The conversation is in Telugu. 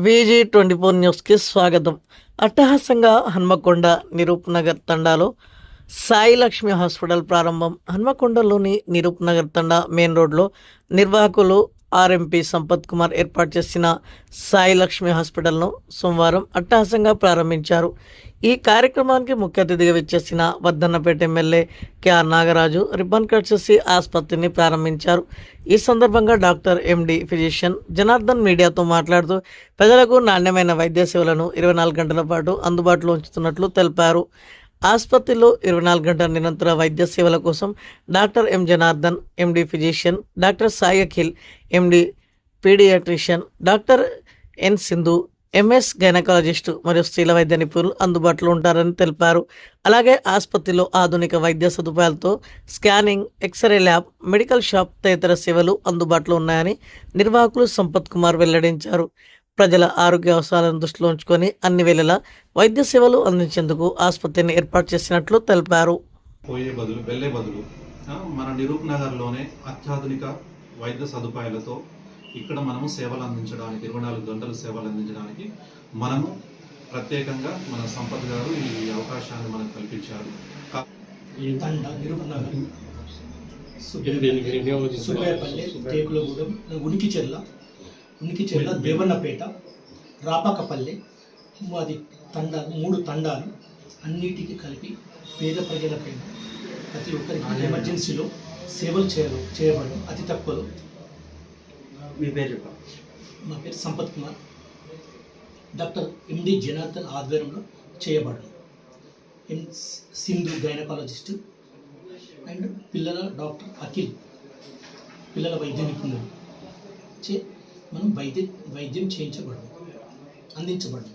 VG24 న్యూస్కి స్వాగతం. అట్టహాసంగా హన్మకొండ నిరూప్ నగర్ తండాలో సాయి లక్ష్మి హాస్పిటల్ ప్రారంభం. హన్మకొండలోని నిరూప్ నగర్ తండా మెయిన్ రోడ్లో నిర్వాహకులు ఆర్ఎంపీ సంపత్ కుమార్ ఏర్పాటు చేసిన సాయి లక్ష్మి హాస్పిటల్ను సోమవారం అట్టహాసంగా ప్రారంభించారు. ఈ కార్యక్రమానికి ముఖ్య అతిథిగా విచ్చేసిన Wardhannapet MLA KR Nagaraju ribbon cut చేసి ఆసుపత్రిని ప్రారంభించారు. ఈ సందర్భంగా డాక్టర్ ఎండి ఫిజిషియన్ జనార్దన్ మీడియాతో మాట్లాడుతూ ప్రజలకు నాణ్యమైన వైద్య సేవలను 24 గంటల పాటు అందుబాటులో ఉంచుతున్నట్లు తెలిపారు. ఆసుపత్రిలో 24 గంటల నిరంతర వైద్య సేవల కోసం doctor M Janardhan MD physician, doctor Sai Akhil MD pediatrician, doctor N Sindhu MS gynaecologist మరియు స్త్రీల వైద్య నిపుణులు అందుబాటులో ఉంటారని తెలిపారు. అలాగే ఆసుపత్రిలో ఆధునిక వైద్య సదుపాయాలతో scanning, X ray lab, medical shop తదితర సేవలు అందుబాటులో ఉన్నాయని నిర్వాహకులు సంపత్ కుమార్ వెల్లడించారు. ప్రజల ఆరోగ్య అవసరాలను దృష్టిలో ఉంచుకొని అన్ని వేళలా వైద్య సేవలు అందించేందుకు ఆసుపత్రిని ఏర్పాటు చేసినట్లు తెలిపారు. వెళ్ళే బదులు మన నిరూప్ నగర్లోనే అత్యాధునిక వైద్య సదుపాయాలతో ఇక్కడ మనము సేవలు అందించడానికి 24 గంటలు సేవలు అందించడానికి మనము ప్రత్యేకంగా మన సంపత్ గారు ఈ అవకాశాన్ని మనకు కల్పించారు. ఈ తండ నిరూప్ నగర్, సుబ్బయ్యపల్లి, టేకులగూడెం, ఉనికిచెర్ల, దేవన్నపేట, రాపాకపల్లి, అది తండాలు 3 తండాలు అన్నిటికీ కలిపి పేద ప్రజలపైన ప్రతి ఒక్కరికి ఎమర్జెన్సీలో సేవలు చేయబడడం అతి తక్కువలో. మీ పేరు చెప్పండి. మా పేరు సంపత్ కుమార్. డాక్టర్ ఎండి జనార్దన్ ఆధ్వర్యంలో చేయబడడం. సింధు గైనకాలజిస్టు అండ్ పిల్లల డాక్టర్ అఖిల్ పిల్లల వైద్య నిపుణులు మనం వైద్యం అందించబడడం.